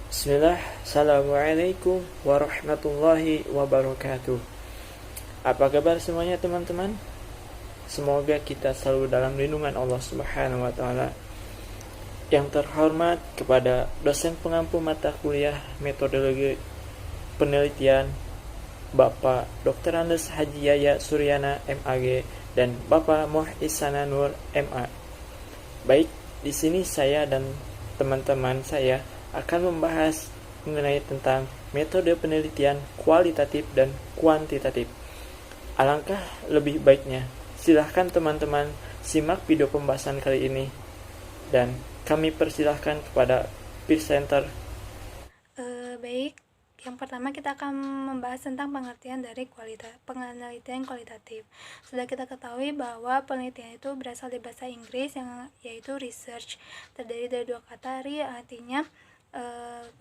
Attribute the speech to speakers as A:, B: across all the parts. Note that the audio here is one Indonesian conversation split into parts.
A: Bismillah, Assalamualaikum warahmatullahi wabarakatuh. Apa kabar semuanya teman-teman? Semoga kita selalu dalam lindungan Allah Subhanahu wa Ta'ala. Yang terhormat kepada dosen pengampu mata kuliah metodologi penelitian Bapak Dr. Andes Haji Yaya Suryana MAG dan Bapak Muhsana Nur MA. Baik, di sini saya dan teman-teman saya akan membahas mengenai tentang metode penelitian kualitatif dan kuantitatif. Alangkah lebih baiknya, silahkan teman-teman simak video pembahasan kali ini dan kami persilahkan kepada presenter.
B: Baik, yang pertama kita akan membahas tentang pengertian dari penelitian kualitatif. Sudah kita ketahui bahwa penelitian itu berasal dari bahasa Inggris yaitu research, terdiri dari dua kata. Artinya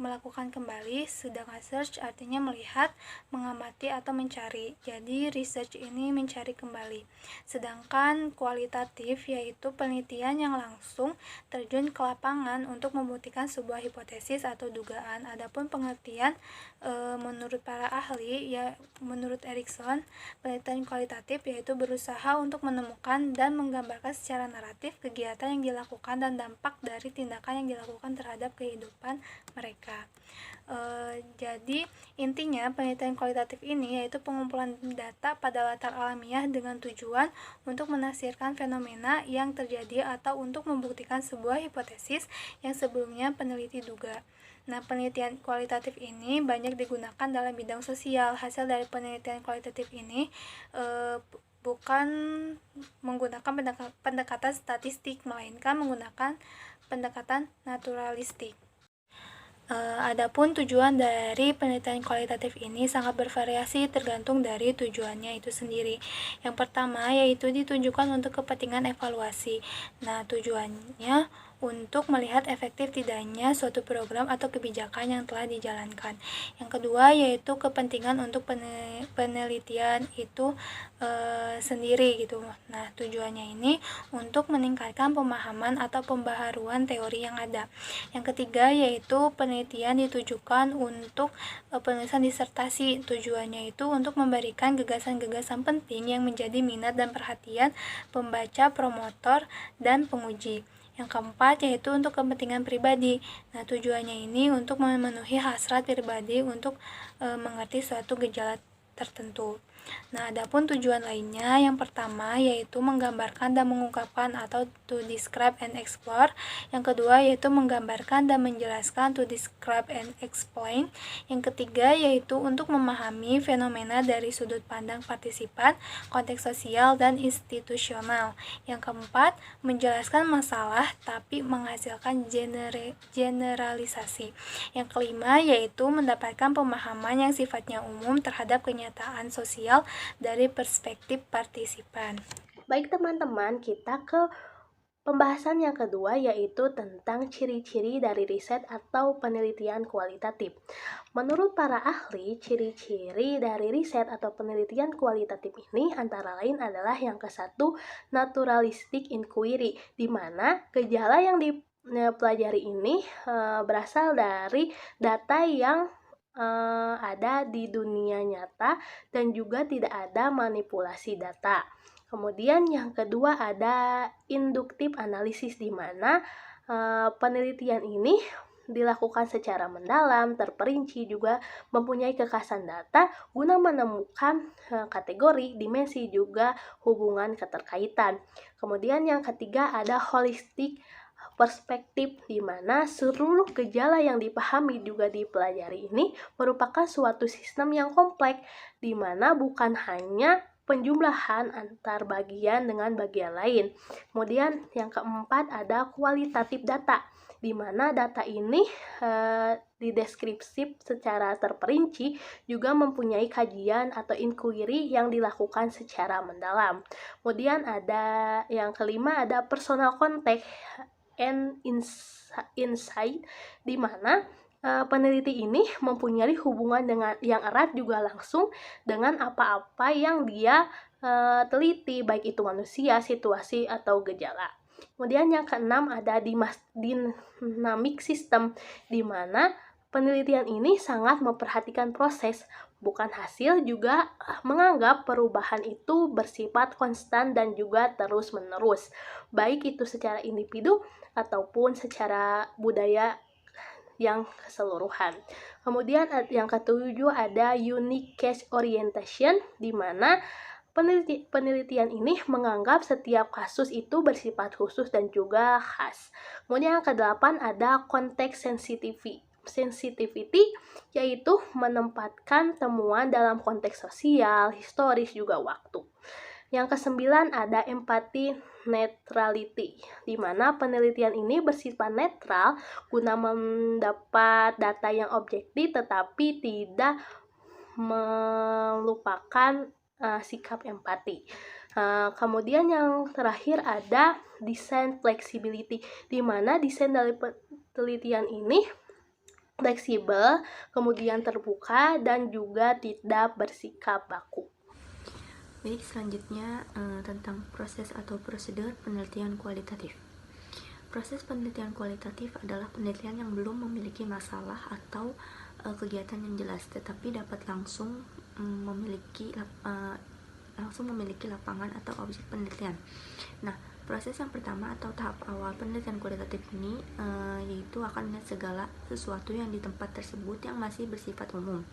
B: melakukan kembali, sedangkan search artinya melihat, mengamati atau mencari. Jadi research ini mencari kembali. Sedangkan kualitatif yaitu penelitian yang langsung terjun ke lapangan untuk membuktikan sebuah hipotesis atau dugaan. Adapun pengertian menurut para ahli, menurut Erikson, penelitian kualitatif yaitu berusaha untuk menemukan dan menggambarkan secara naratif kegiatan yang dilakukan dan dampak dari tindakan yang dilakukan terhadap kehidupan mereka. Jadi intinya penelitian kualitatif ini yaitu pengumpulan data pada latar alamiah dengan tujuan untuk menafsirkan fenomena yang terjadi atau untuk membuktikan sebuah hipotesis yang sebelumnya peneliti duga. Nah, penelitian kualitatif ini banyak digunakan dalam bidang sosial. Hasil dari penelitian kualitatif ini bukan menggunakan pendekatan statistik, melainkan menggunakan pendekatan naturalistik. Adapun tujuan dari penelitian kualitatif ini sangat bervariasi tergantung dari tujuannya itu sendiri. Yang pertama yaitu ditujukan untuk kepentingan evaluasi. Nah, tujuannya untuk melihat efektif tidaknya suatu program atau kebijakan yang telah dijalankan. Yang kedua yaitu kepentingan untuk penelitian itu sendiri gitu. Nah, tujuannya ini untuk meningkatkan pemahaman atau pembaharuan teori yang ada. Yang ketiga yaitu penelitian ditujukan untuk penulisan disertasi. Tujuannya itu untuk memberikan gagasan-gagasan penting yang menjadi minat dan perhatian pembaca, promotor, dan penguji. Yang keempat yaitu untuk kepentingan pribadi. Nah, tujuannya ini untuk memenuhi hasrat pribadi untuk mengerti suatu gejala tertentu. Nah, adapun tujuan lainnya yang pertama yaitu menggambarkan dan mengungkapkan atau to describe and explore. Yang kedua yaitu menggambarkan dan menjelaskan to describe and explain. Yang ketiga yaitu untuk memahami fenomena dari sudut pandang partisipan, konteks sosial dan institusional. Yang keempat, menjelaskan masalah tapi menghasilkan generalisasi. Yang kelima yaitu mendapatkan pemahaman yang sifatnya umum terhadap kenyataan sosial dari perspektif partisipan.
C: Baik teman-teman, kita ke pembahasan yang kedua yaitu tentang ciri-ciri dari riset atau penelitian kualitatif. Menurut para ahli, ciri-ciri dari riset atau penelitian kualitatif ini antara lain adalah yang ke-1, naturalistic inquiry, di mana gejala yang dipelajari ini berasal dari data yang ada di dunia nyata dan juga tidak ada manipulasi data. Kemudian yang kedua ada induktif analisis, di mana penelitian ini dilakukan secara mendalam, terperinci, juga mempunyai kekhasan data guna menemukan kategori, dimensi, juga hubungan keterkaitan. Kemudian yang ketiga ada holistik perspektif, di mana seluruh gejala yang dipahami juga dipelajari ini merupakan suatu sistem yang kompleks, di mana bukan hanya penjumlahan antar bagian dengan bagian lain. Kemudian yang keempat ada kualitatif data, di mana data ini dideskripsi secara terperinci, juga mempunyai kajian atau inquiry yang dilakukan secara mendalam. Kemudian ada yang kelima ada personal contact and insight, di mana peneliti ini mempunyai hubungan dengan yang erat juga langsung dengan apa-apa yang dia teliti, baik itu manusia, situasi, atau gejala. Kemudian yang keenam ada dynamic system, di mana Penelitian ini sangat memperhatikan proses, bukan hasil, juga menganggap perubahan itu bersifat konstan dan juga terus-menerus, baik itu secara individu ataupun secara budaya yang keseluruhan. Kemudian yang ketujuh ada unique case orientation, di mana penelitian ini menganggap setiap kasus itu bersifat khusus dan juga khas. Kemudian yang kedelapan ada context sensitivity, yaitu menempatkan temuan dalam konteks sosial, historis, juga waktu. Yang kesembilan ada empathy neutrality, di mana penelitian ini bersifat netral guna mendapat data yang objektif tetapi tidak melupakan sikap empati. Kemudian yang terakhir ada design flexibility, di mana desain dari penelitian ini fleksibel, kemudian terbuka, dan juga tidak bersikap baku.
D: Baik, selanjutnya tentang proses atau prosedur penelitian kualitatif. Proses penelitian kualitatif adalah penelitian yang belum memiliki masalah atau kegiatan yang jelas, tetapi dapat langsung memiliki lapangan atau objek penelitian. Nah, proses yang pertama atau tahap awal penelitian kualitatif ini yaitu akan melihat segala sesuatu yang di tempat tersebut yang masih bersifat umum.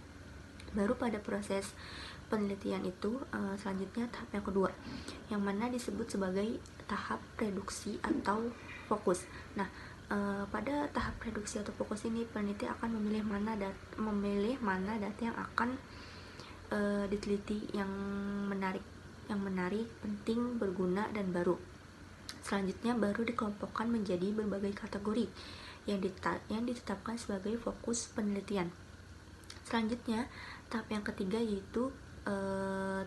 D: Baru pada proses penelitian itu selanjutnya tahap yang kedua, yang mana disebut sebagai tahap reduksi atau fokus. Nah, pada tahap reduksi atau fokus ini peneliti akan memilih mana data yang akan diteliti yang menarik, penting, berguna, dan baru. Selanjutnya baru dikelompokkan menjadi berbagai kategori yang ditetapkan sebagai fokus penelitian. Selanjutnya tahap yang ketiga yaitu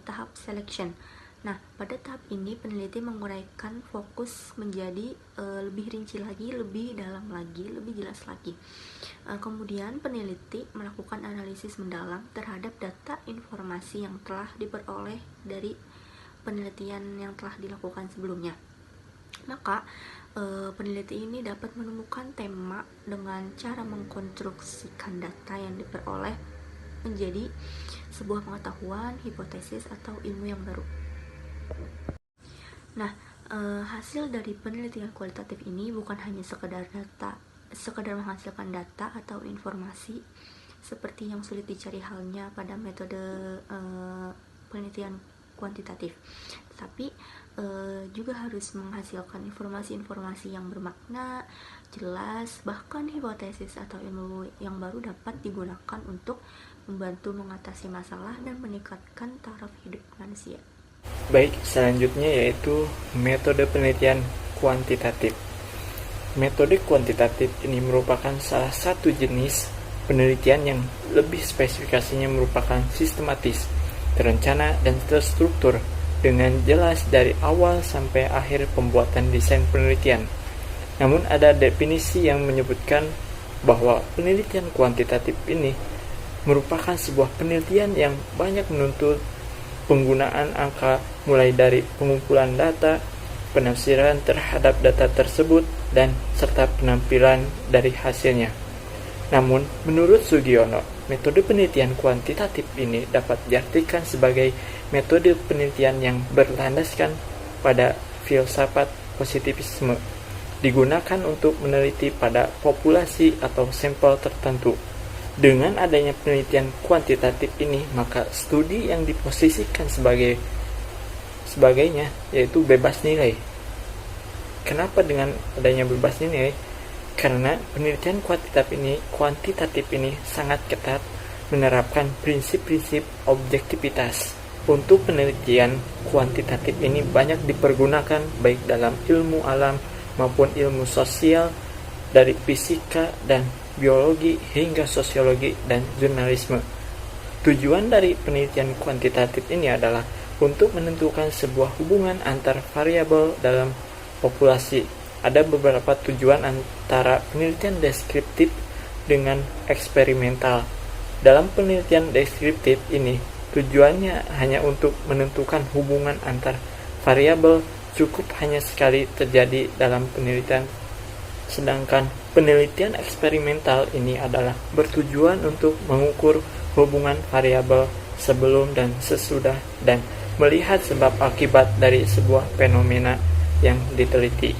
D: tahap selection. Nah, pada tahap ini peneliti menguraikan fokus menjadi lebih rinci lagi, lebih dalam lagi, lebih jelas lagi. Kemudian peneliti melakukan analisis mendalam terhadap data informasi yang telah diperoleh dari penelitian yang telah dilakukan sebelumnya. Maka peneliti ini dapat menemukan tema dengan cara mengkonstruksikan data yang diperoleh menjadi sebuah pengetahuan, hipotesis, atau ilmu yang baru. Nah, hasil dari penelitian kualitatif ini bukan hanya sekedar menghasilkan data atau informasi seperti yang sulit dicari halnya pada metode penelitian kuantitatif, tapi juga harus menghasilkan informasi-informasi yang bermakna, jelas, bahkan hipotesis atau ilmu yang baru dapat digunakan untuk membantu mengatasi masalah dan meningkatkan taraf hidup manusia.
A: Baik, selanjutnya yaitu metode penelitian kuantitatif. Metode kuantitatif ini merupakan salah satu jenis penelitian yang lebih spesifikasinya merupakan sistematis, terencana, dan terstruktur dengan jelas dari awal sampai akhir pembuatan desain penelitian. Namun ada definisi yang menyebutkan bahwa penelitian kuantitatif ini merupakan sebuah penelitian yang banyak menuntut penggunaan angka mulai dari pengumpulan data, penafsiran terhadap data tersebut, dan serta penampilan dari hasilnya. Namun, menurut Sugiono, metode penelitian kuantitatif ini dapat diartikan sebagai metode penelitian yang berlandaskan pada filsafat positivisme, digunakan untuk meneliti pada populasi atau sampel tertentu. Dengan adanya penelitian kuantitatif ini, maka studi yang diposisikan sebagainya yaitu bebas nilai. Kenapa dengan adanya bebas nilai? Karena penelitian kuantitatif ini sangat ketat menerapkan prinsip-prinsip objektivitas. Untuk penelitian kuantitatif ini banyak dipergunakan baik dalam ilmu alam maupun ilmu sosial, dari fisika dan biologi hingga sosiologi dan jurnalisme. Tujuan dari penelitian kuantitatif ini adalah untuk menentukan sebuah hubungan antar variabel dalam populasi. Ada beberapa tujuan antara penelitian deskriptif dengan eksperimental. Dalam penelitian deskriptif ini, tujuannya hanya untuk menentukan hubungan antar variabel, cukup hanya sekali terjadi dalam penelitian Sedangkan penelitian eksperimental ini adalah bertujuan untuk mengukur hubungan variabel sebelum dan sesudah dan melihat sebab akibat dari sebuah fenomena yang diteliti.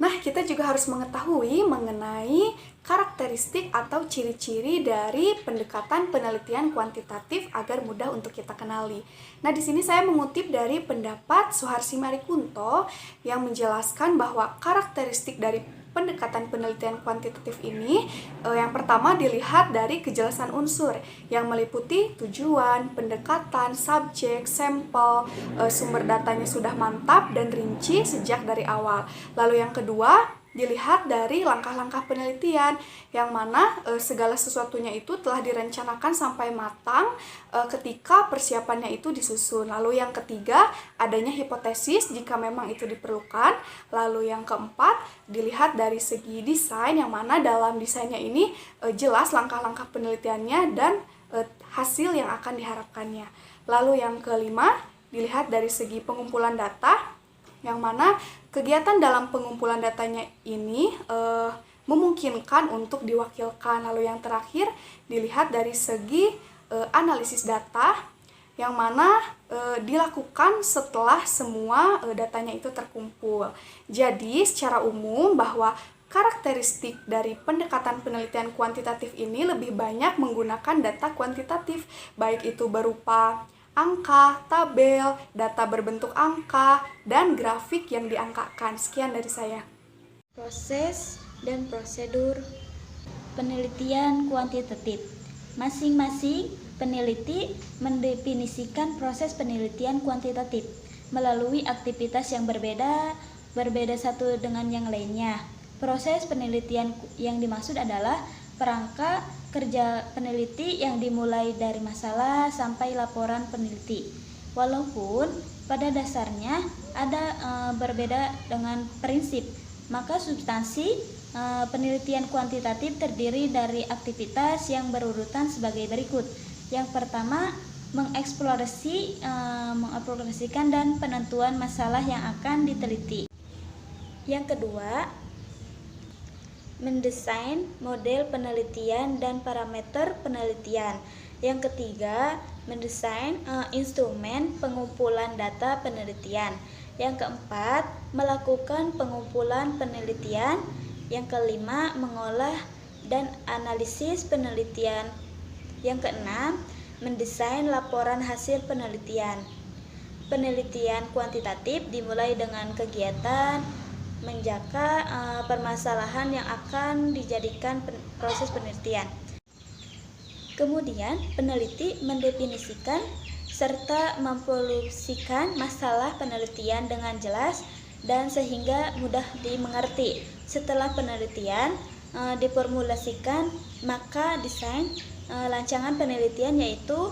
E: Nah, kita juga harus mengetahui mengenai karakteristik atau ciri-ciri dari pendekatan penelitian kuantitatif agar mudah untuk kita kenali. Nah, di sini saya mengutip dari pendapat Suharsi Marikunto yang menjelaskan bahwa karakteristik dari pendekatan penelitian kuantitatif ini yang pertama dilihat dari kejelasan unsur yang meliputi tujuan, pendekatan, subjek, sampel, sumber datanya sudah mantap dan rinci sejak dari awal. Lalu yang kedua dilihat dari langkah-langkah penelitian yang mana segala sesuatunya itu telah direncanakan sampai matang ketika persiapannya itu disusun. Lalu yang ketiga adanya hipotesis jika memang itu diperlukan. Lalu yang keempat dilihat dari segi desain yang mana dalam desainnya ini jelas langkah-langkah penelitiannya dan hasil yang akan diharapkannya. Lalu yang kelima dilihat dari segi pengumpulan data yang mana kegiatan dalam pengumpulan datanya ini memungkinkan untuk diwakilkan. Lalu yang terakhir dilihat dari segi analisis data yang mana dilakukan setelah semua datanya itu terkumpul. Jadi secara umum bahwa karakteristik dari pendekatan penelitian kuantitatif ini lebih banyak menggunakan data kuantitatif, baik itu berupa angka, tabel, data berbentuk angka, dan grafik yang diangkakan. Sekian dari saya.
F: Proses dan prosedur penelitian kuantitatif. Masing-masing peneliti mendefinisikan proses penelitian kuantitatif melalui aktivitas yang berbeda satu dengan yang lainnya. Proses penelitian yang dimaksud adalah kerangka kerja peneliti yang dimulai dari masalah sampai laporan peneliti. Walaupun pada dasarnya ada berbeda dengan prinsip, maka substansi penelitian kuantitatif terdiri dari aktivitas yang berurutan sebagai berikut. Yang pertama, mengeksplorasikan dan penentuan masalah yang akan diteliti. Yang kedua, mendesain model penelitian dan parameter penelitian. Yang ketiga, mendesain instrumen pengumpulan data penelitian. Yang keempat, melakukan pengumpulan penelitian. Yang kelima, mengolah dan analisis penelitian. Yang keenam, mendesain laporan hasil penelitian. Penelitian kuantitatif dimulai dengan kegiatan menjaka permasalahan yang akan dijadikan proses penelitian. Kemudian, peneliti mendefinisikan serta memformulasikan masalah penelitian dengan jelas dan sehingga mudah dimengerti. Setelah penelitian diformulasikan, maka desain rancangan penelitian yaitu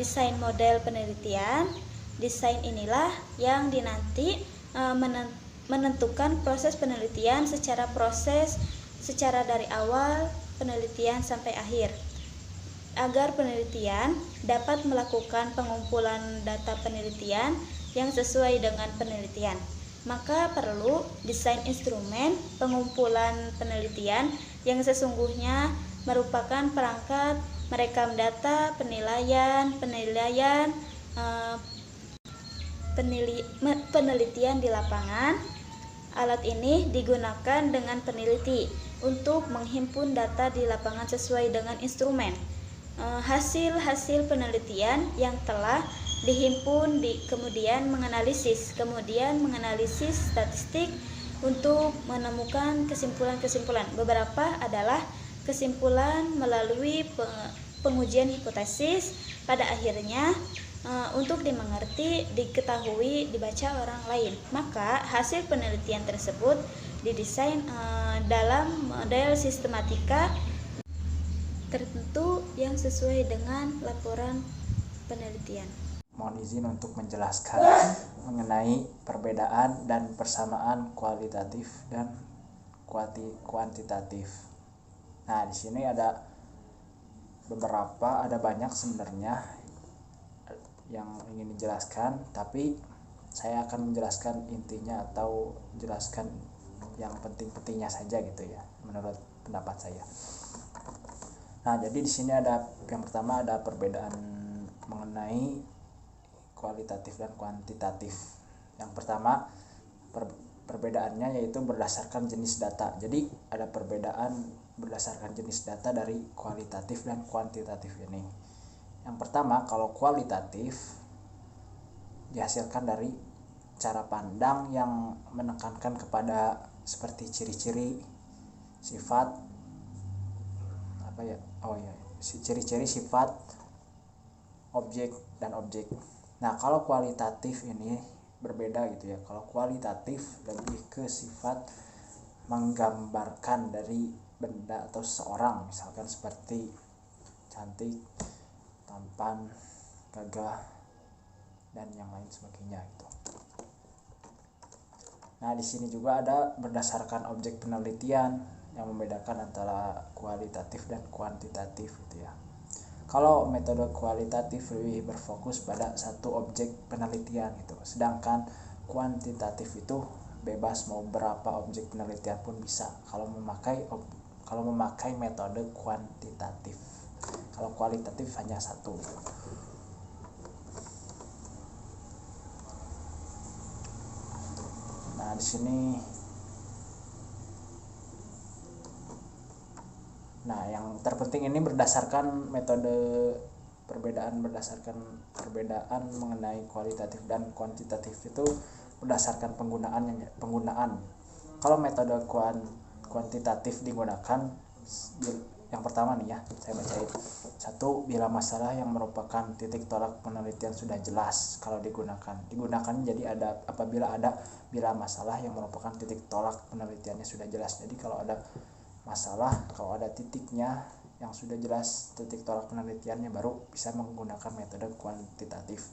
F: desain model penelitian. Desain inilah yang dinanti menentukan proses penelitian secara dari awal penelitian sampai akhir. Agar penelitian dapat melakukan pengumpulan data penelitian yang sesuai dengan penelitian, maka perlu desain instrumen pengumpulan penelitian yang sesungguhnya merupakan perangkat merekam data penelitian di lapangan. Alat ini digunakan dengan peneliti untuk menghimpun data di lapangan sesuai dengan instrumen. Hasil-hasil penelitian yang telah dihimpun kemudian menganalisis statistik untuk menemukan kesimpulan-kesimpulan. Beberapa adalah kesimpulan melalui pengujian hipotesis, pada akhirnya untuk dimengerti, diketahui, dibaca orang lain. Maka hasil penelitian tersebut didesain dalam model sistematika tertentu yang sesuai dengan laporan penelitian.
G: Mohon izin untuk menjelaskan mengenai perbedaan dan persamaan kualitatif dan kuantitatif. Nah, di sini ada banyak sebenarnya yang ingin dijelaskan, tapi saya akan menjelaskan intinya atau jelaskan yang penting-pentingnya saja gitu ya, menurut pendapat saya. Nah, jadi di sini ada yang pertama ada perbedaan mengenai kualitatif dan kuantitatif. Yang pertama perbedaannya yaitu berdasarkan jenis data. Jadi ada perbedaan berdasarkan jenis data dari kualitatif dan kuantitatif ini. Yang pertama, kalau kualitatif dihasilkan dari cara pandang yang menekankan kepada seperti ciri-ciri, sifat, ciri-ciri, sifat, objek dan objek. Nah, kalau kualitatif ini berbeda gitu ya. Kalau kualitatif lebih ke sifat menggambarkan dari benda atau seseorang, misalkan seperti cantik, tampan, gagah, dan yang lain sebagainya gitu. Nah, di sini juga ada berdasarkan objek penelitian yang membedakan antara kualitatif dan kuantitatif gitu ya. Kalau metode kualitatif lebih berfokus pada satu objek penelitian gitu. Sedangkan kuantitatif itu bebas mau berapa objek penelitian pun bisa kalau memakai metode kuantitatif. Kalau kualitatif hanya satu. Nah, di sini yang terpenting ini berdasarkan perbedaan mengenai kualitatif dan kuantitatif itu berdasarkan penggunaan. Kalau metode kuantitatif digunakan, yang pertama nih ya, saya bacain. 1. Bila masalah yang merupakan titik tolak penelitian sudah jelas. Kalau digunakan jadi bila masalah yang merupakan titik tolak penelitiannya sudah jelas. Jadi kalau ada masalah, kalau ada titiknya yang sudah jelas titik tolak penelitiannya, baru bisa menggunakan metode kuantitatif.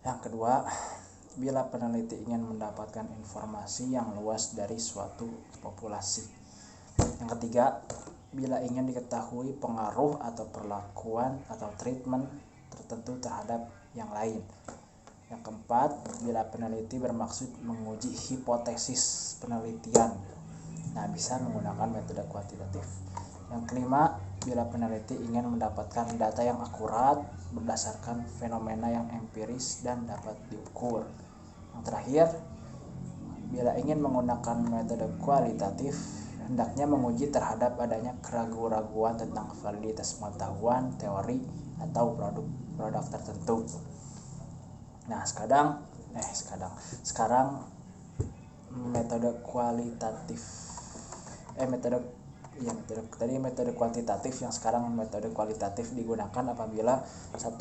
G: Yang kedua, bila peneliti ingin mendapatkan informasi yang luas dari suatu populasi. Yang ketiga, bila ingin diketahui pengaruh atau perlakuan atau treatment tertentu terhadap yang lain. Yang keempat, bila peneliti bermaksud menguji hipotesis penelitian, bisa menggunakan metode kuantitatif. Yang kelima, bila peneliti ingin mendapatkan data yang akurat berdasarkan fenomena yang empiris dan dapat diukur. Yang terakhir, bila ingin menggunakan metode kualitatif, hendaknya menguji terhadap adanya keraguan-raguan tentang validitas pengetahuan, teori, atau produk tertentu. Nah, sekarang metode kuantitatif yang sekarang metode kualitatif digunakan apabila 1.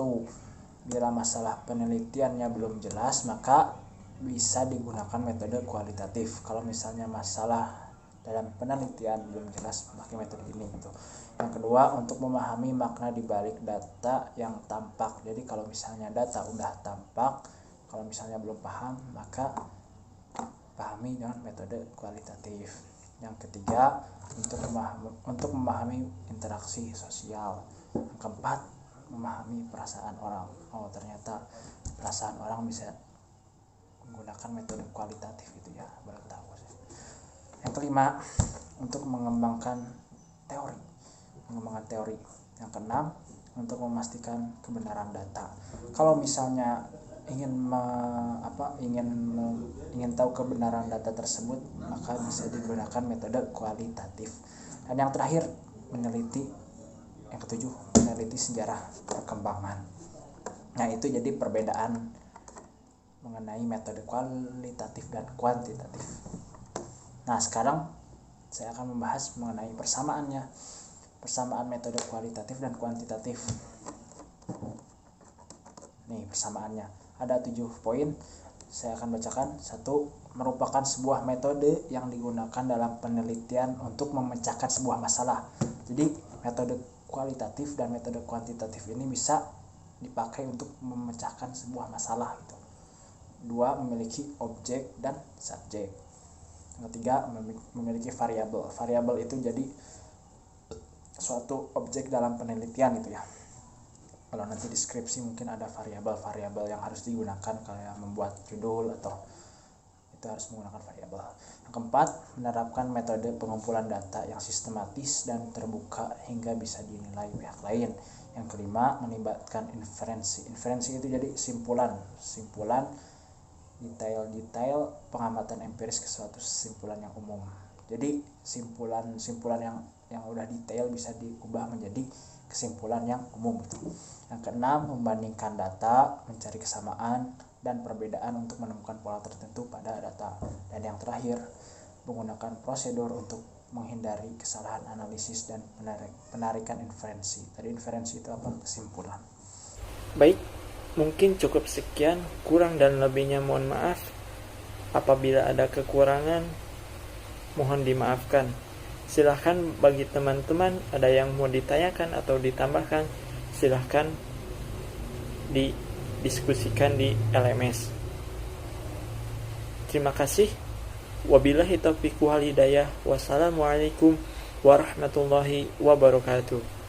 G: Bila masalah penelitiannya belum jelas, maka bisa digunakan metode kualitatif. Kalau misalnya masalah dalam penelitian belum jelas, pakai metode ini gitu. Yang kedua, untuk memahami makna di balik data yang tampak. Jadi kalau misalnya data udah tampak, kalau misalnya belum paham, maka pahami dengan metode kualitatif. Yang ketiga, untuk memahami interaksi sosial. Yang keempat, memahami perasaan orang. Oh, ternyata perasaan orang bisa menggunakan metode kualitatif gitu ya, baru tahu sih. Yang kelima, untuk mengembangkan teori. Yang keenam, untuk memastikan kebenaran data. Kalau misalnya ingin tahu kebenaran data tersebut, maka bisa digunakan metode kualitatif. Dan yang terakhir, yang ketujuh, meneliti sejarah perkembangan. Nah, itu jadi perbedaan mengenai metode kualitatif dan kuantitatif. Nah, sekarang saya akan membahas mengenai persamaan metode kualitatif dan kuantitatif. Nih persamaannya, ada 7 poin. Saya akan bacakan. 1. Merupakan sebuah metode yang digunakan dalam penelitian untuk memecahkan sebuah masalah. Jadi metode kualitatif dan metode kuantitatif ini bisa dipakai untuk memecahkan sebuah masalah gitu. 2. Memiliki objek dan subjek. Yang ketiga, memiliki variabel. Variabel itu jadi suatu objek dalam penelitian gitu ya. Kalau nanti di skripsi mungkin ada variabel-variabel yang harus digunakan, kayak membuat judul atau itu harus menggunakan variabel. Yang keempat, menerapkan metode pengumpulan data yang sistematis dan terbuka hingga bisa dinilai pihak lain. Yang kelima, melibatkan inferensi. Inferensi itu jadi simpulan detail pengamatan empiris ke suatu simpulan yang umum. Jadi simpulan yang udah detail bisa diubah menjadi kesimpulan yang umum gitu. Yang keenam, membandingkan data, mencari kesamaan dan perbedaan untuk menemukan pola tertentu pada data. Dan yang terakhir, menggunakan prosedur untuk menghindari kesalahan analisis dan penarikan inferensi. Tadi inferensi itu apa? Kesimpulan.
A: Baik, mungkin cukup sekian, kurang dan lebihnya mohon maaf. Apabila ada kekurangan, mohon dimaafkan. Silahkan bagi teman-teman ada yang mau ditanyakan atau ditambahkan, silahkan didiskusikan di LMS. Terima kasih. Wabillahi taufiq wal hidayah. Wassalamualaikum warahmatullahi wabarakatuh.